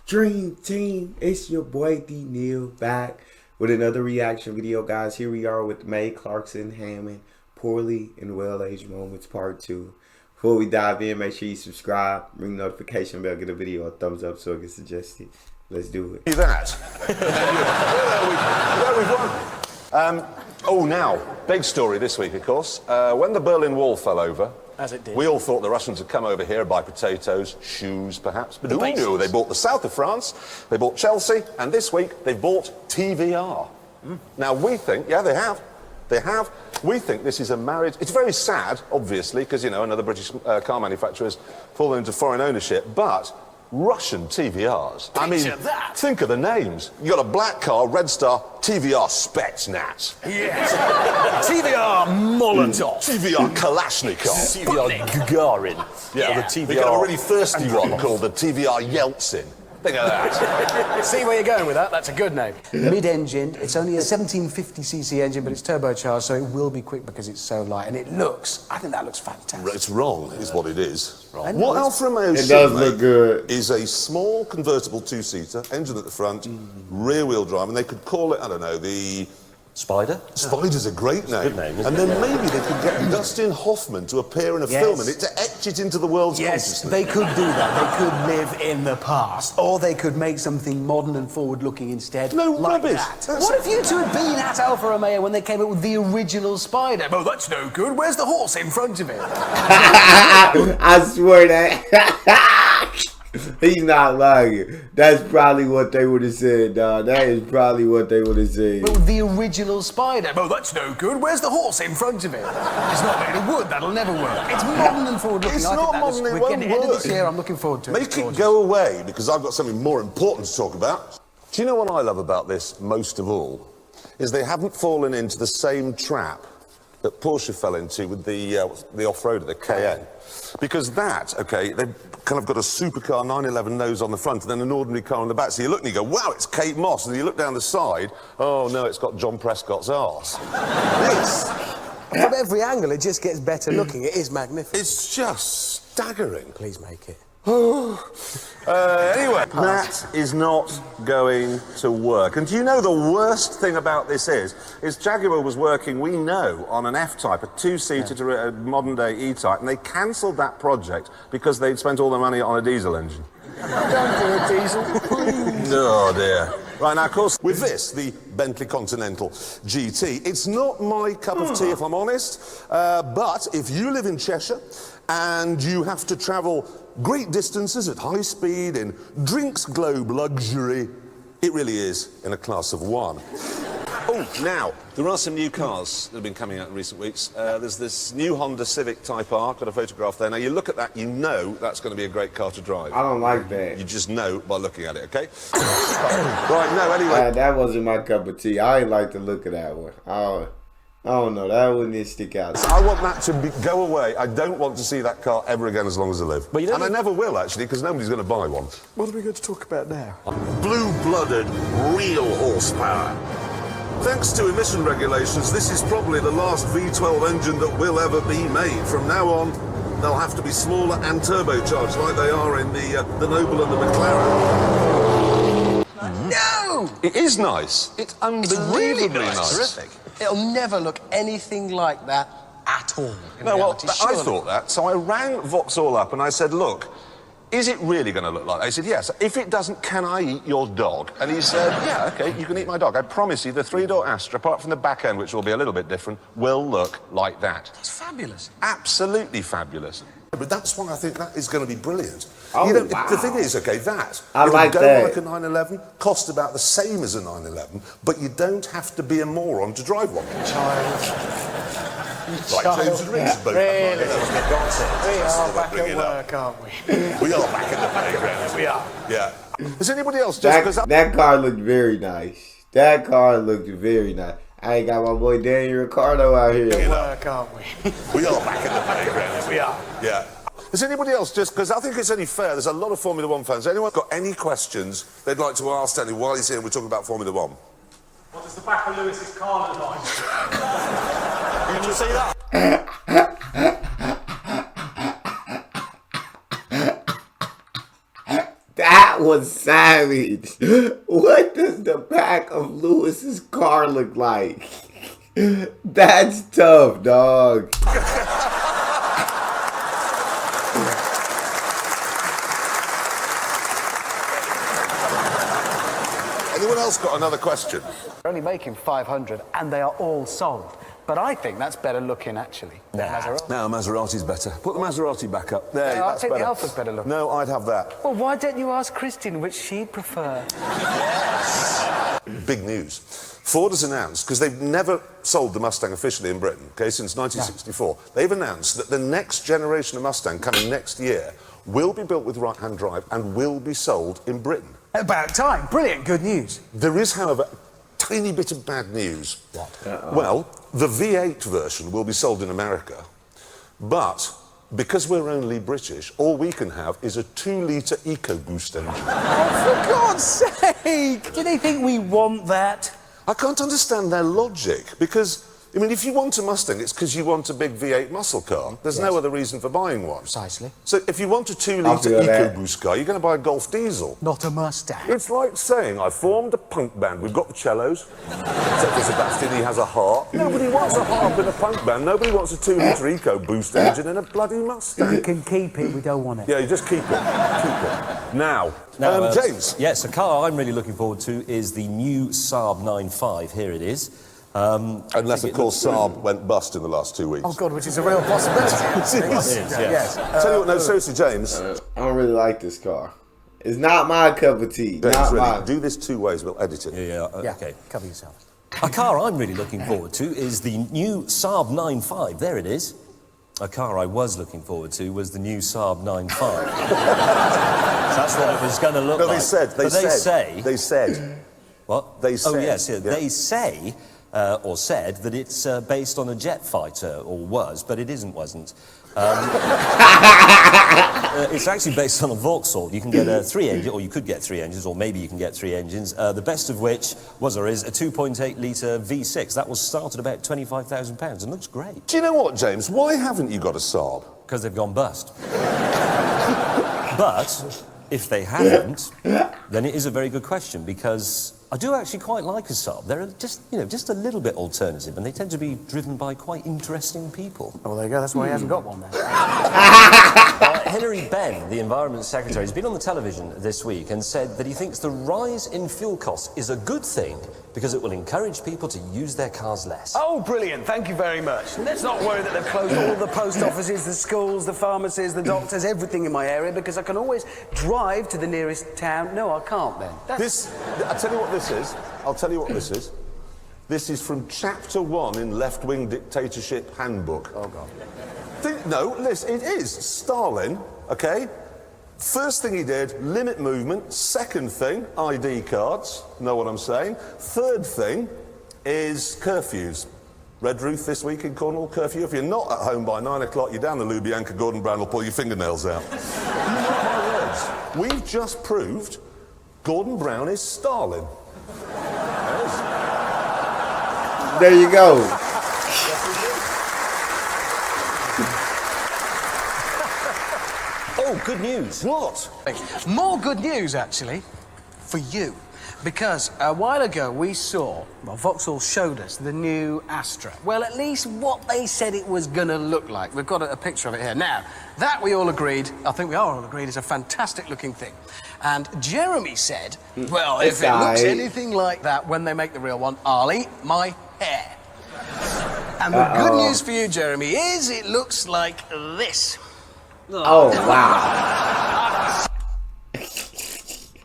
Dream Team, it's your boy D Neal back with another reaction video, guys. Here we are with May, Clarkson, Hammond, Poorly and Well-Aged Moments Part 2. Before we dive in, make sure you subscribe, ring the notification bell, get a video a thumbs up so it gets suggested. Let's do it. That. Where we've won. Now, big story this week, of course. When the Berlin Wall fell over, as it did, we all thought the Russians had come over here to buy potatoes, shoes, perhaps. But who knew? They bought the south of France, they bought Chelsea, and this week they bought TVR. Now, we think, yeah, they have. They have. We think this is a marriage. It's very sad, obviously, because, you know, another British car manufacturer has fallen into foreign ownership, but Russian TVRs. I mean, think of the names. You got a black car, Red Star, TVR Spetsnaz. Yes. TVR Molotov. TVR Kalashnikov. TVR Gagarin. Yeah, the TVR. We got a really thirsty one called the TVR Yeltsin. Think of that. See where you're going with that? That's a good name. Mid-engine, it's only a 1750cc engine, but it's turbocharged, so it will be quick because it's so light. And it looks, I think that looks fantastic. It's wrong, is what it is. What Alfa Romeo it does look good. Is a small convertible two-seater, engine at the front, rear-wheel drive, and they could call it, I don't know, the... Spider? Spider's a great name. Good name, and then maybe they could get Dustin Hoffman to appear in a film and to etch it into the world's consciousness. They could do that. They could live in the past. Or they could make something modern and forward-looking instead. No like rubbish. That. What if you two had been at Alfa Romeo when they came up with the original Spider? Oh, that's no good. Where's the horse in front of it? I swear that. He's not lying. That's probably what they would have said, dog. That is probably what they would have said. But the original Spider. Oh, that's no good. Where's the horse in front of it? It's not made of wood. That'll never work. It's modern and forward-looking. It's not modern. It won't end of work. this year. I'm looking forward to it. Make it go away, because I've got something more important to talk about. Do you know what I love about this most of all? Is they haven't fallen into the same trap that Porsche fell into with the off-roader, the Cayenne. Because that, okay, they've kind of got a supercar 911 nose on the front and then an ordinary car on the back. So you look and you go, wow, it's Kate Moss. And you look down the side, oh no, it's got John Prescott's arse. This, from every angle, it just gets better looking. It is magnificent. it's just staggering. Please make it. Anyway, that is not going to work. And do you know the worst thing about this is Jaguar was working, we know, on an F-Type, a two-seater to a modern-day E-Type, and they cancelled that project because they'd spent all their money on a diesel engine. Don't do a diesel. Oh, dear. Right, now, of course, with this, the Bentley Continental GT, it's not my cup of tea, if I'm honest, but if you live in Cheshire and you have to travel great distances at high speed in Drinks Globe luxury, it really is in a class of one. Oh, now, there are some new cars that have been coming out in recent weeks. There's this new Honda Civic Type R, got a photograph there. Now, you look at that, you know that's going to be a great car to drive. I don't like that. You just know by looking at it, okay? Right, no, anyway. That wasn't my cup of tea. I ain't like the look of that one. I don't know, that wouldn't stick out. I want that to go away. I don't want to see that car ever again as long as I live. But you and I never will, actually, because nobody's going to buy one. What are we going to talk about now? Blue-blooded, real horsepower. Thanks to emission regulations, this is probably the last V12 engine that will ever be made. From now on, they'll have to be smaller and turbocharged like they are in the Noble and the McLaren. No! It is nice. It's unbelievably really nice. Terrific. It'll never look anything like that at all. No, well, I thought that, so I rang Vauxhall up and I said, look, is it really going to look like that? He said, yes. If it doesn't, can I eat your dog? And he said, yeah, OK, you can eat my dog. I promise you, the three-door Astra, apart from the back end, which will be a little bit different, will look like that. That's fabulous. Absolutely fabulous. But that's why I think that is going to be brilliant. Oh, you know, wow. The thing is, OK, that... I like go that. like a 911, cost about the same as a 911, but you don't have to be a moron to drive one. Like James and Rich's boat. Really? We are back at work, aren't we? We are back in the playground. We are. Yeah. Has anybody else just... That car looked very nice. That car looked very nice. I ain't got my boy Daniel Ricciardo out here. Work, aren't we? We are back in the playground. We are. Yeah. Has anybody else just... Because I think it's only fair, there's a lot of Formula One fans. Anyone got any questions they'd like to ask Danny while he's here and we're talking about Formula One? What does the back of Lewis's car look like? Can you see that? That That was savage. What does the back of Lewis's car look like? That's tough, dog. Anyone else got another question? They're only making 500 and they are all sold. But I think that's better looking, actually. than Maserati. No, Maserati's better. Put the Maserati back up. There, No, I that's think better. the Alpha's better looking. No, I'd have that. Well, why don't you ask Christine which she'd prefer? Big news. Ford has announced, because they've never sold the Mustang officially in Britain, okay, since 1964, they've announced that the next generation of Mustang coming next year will be built with right-hand drive and will be sold in Britain. About time. Brilliant. Good news. There is, however, a tiny bit of bad news. What? Well, the V8 version will be sold in America, but because we're only British, all we can have is a 2-litre EcoBoost engine. Oh, for God's sake! Do they think we want that? I can't understand their logic, because, I mean, if you want a Mustang, it's because you want a big V8 muscle car. There's no other reason for buying one. Precisely. So if you want a 2-litre feel that. EcoBoost car, you're going to buy a Golf diesel. Not a Mustang. It's like saying, I formed a punk band. We've got the cellos. Except for Sebastian, he has a harp. Nobody wants a harp in a punk band. Nobody wants a 2-litre EcoBoost engine in a bloody Mustang. You can keep it, we don't want it. Yeah, you just keep it. Keep it. Now, James. Yes, a car I'm really looking forward to is the new Saab 9.5. Here it is. Unless, of course, Saab went bust in the last 2 weeks. Oh, God, which is a real possibility. Yes. Tell you what, no, seriously, James. I don't really like this car. It's not my cup of tea. James, Not really, mine. do this 2 ways, we'll edit it. Yeah, Yeah, okay. cover yourself. A car I'm really looking forward to is the new Saab 9.5. There it is. A car I was looking forward to was the new Saab 9.5. That's what it was going to look No, like. they said. They said. What? They said. Oh, yes, yeah. Yeah. They say, or said, that it's based on a jet fighter, or was, but it wasn't. It's actually based on a Vauxhall. You can get a 3-engine, or you could get 3 engines, or maybe you can get 3 engines, the best of which was or is a 2.8-litre V6. That was started about £25,000 and looks great. Do you know what, James? Why haven't you got a Saab? Because they've gone bust. But if they haven't, then it is a very good question, because I do actually quite like a Saab. They're just, just a little bit alternative, and they tend to be driven by quite interesting people. Well, there you go. That's why he hasn't got one then. Hilary Benn, the Environment Secretary, has been on the television this week and said that he thinks the rise in fuel costs is a good thing because it will encourage people to use their cars less. Oh, brilliant. Thank you very much. Let's not worry that they've closed all the post offices, the schools, the pharmacies, the doctors, everything in my area, because I can always drive to the nearest town. No, I can't then. I'll tell you what this is. I'll tell you what this is. This is from Chapter 1 in Left-Wing Dictatorship Handbook. Oh, God. No, listen, it is. Stalin, okay? First thing he did, limit movement. Second thing, ID cards. Know what I'm saying? Third thing is curfews. Red Ruth this week in Cornwall, curfew. If you're not at home by 9 o'clock, you're down the Lubyanka. Gordon Brown will pull your fingernails out. You mark my words. We've just proved Gordon Brown is Stalin. There you go. Oh, good news. What? More good news, actually, for you. Because a while ago we saw, Vauxhall showed us the new Astra. Well, at least what they said it was going to look like. We've got a picture of it here. Now, that we all agreed, I think we are all agreed, is a fantastic looking thing. And Jeremy said, well, if it looks anything like that when they make the real one, I'll eat my hair. And the good news for you, Jeremy, is it looks like this. Oh, wow.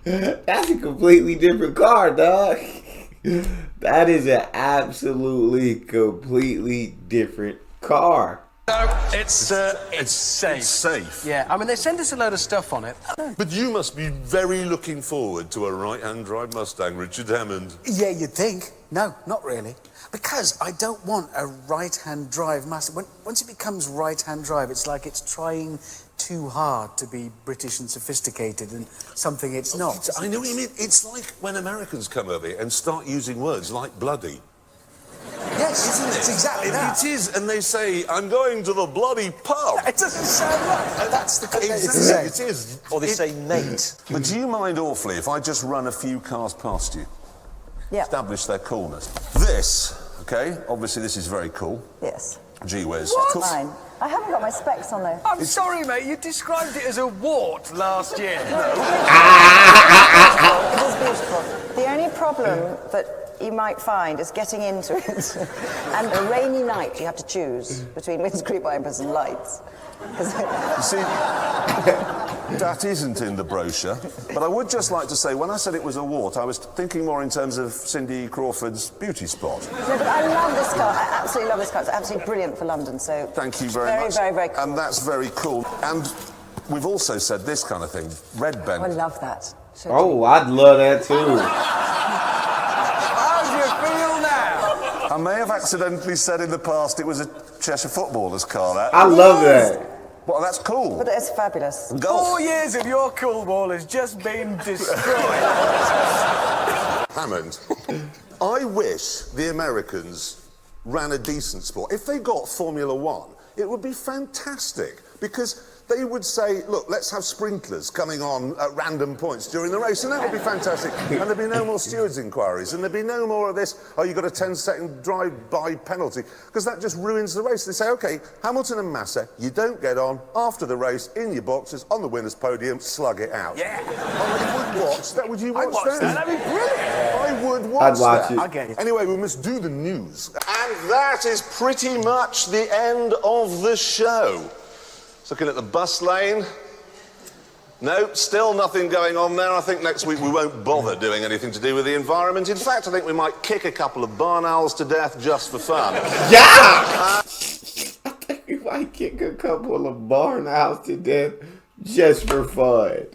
That's a completely different car, dog. That is an absolutely, completely different car. No, it's safe. It's safe. Yeah, I mean, they sent us a load of stuff on it. But you must be very looking forward to a right-hand drive Mustang, Richard Hammond. Yeah, you'd think. No, not really. Because I don't want a right-hand drive Mustang. Once it becomes right-hand drive, it's like it's trying too hard to be British and sophisticated and something it's not. I know what you mean. It's like when Americans come over here and start using words like bloody. Yes, isn't it? It's exactly that. It is, and they say, I'm going to the bloody pub. It doesn't sound right. That's the Exactly, it is. Or they say mate. But do you mind awfully if I just run a few cars past you? Yeah. Establish their coolness. This, okay, obviously this is very cool. Yes. Gee whiz. It's fine. I haven't got my specs on though. I'm sorry, mate. You described it as a wart last year. It is beautiful. The only problem that you might find is getting into it. And a rainy night, you have to choose between windscreen wipers and lights. You see, that isn't in the brochure, but I would just like to say, when I said it was a wart, I was thinking more in terms of Cindy Crawford's beauty spot. No, but I love this car. I absolutely love this car. It's absolutely brilliant for London, so... Thank you very much. Very, very cool. And that's very cool. And we've also said this kind of thing, red bend. Oh, I love that. Oh, I'd love that too. How do you feel now? I may have accidentally said in the past it was a Cheshire footballer's car, that. I love that. Well, that's cool. But it's fabulous. Golf. 4 years of your cool wall has just been destroyed. Hammond, I wish the Americans ran a decent sport. If they got Formula One, it would be fantastic because they would say, look, let's have sprinklers coming on at random points during the race, and that would be fantastic. And there'd be no more stewards' inquiries, and there'd be no more of this, oh, you got a 10-second drive-by penalty, because that just ruins the race. They say, OK, Hamilton and Massa, you don't get on after the race, in your boxes, on the winner's podium, slug it out. Yeah. I would watch that. Would you watch, I'd watch that. That'd be brilliant. I would watch I'd watch that. it. I get it. Anyway, we must do the news. And that is pretty much the end of the show. Looking at the bus lane. No, still nothing going on there. I think next week we won't bother doing anything to do with the environment. In fact, I think we might kick a couple of barn owls to death just for fun. Yeah! I think we might kick a couple of barn owls to death just for fun.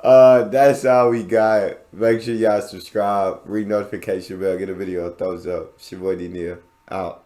That's all we got. Make sure y'all subscribe, ring notification bell, get a video a thumbs up. It's your boy D Neal. Out.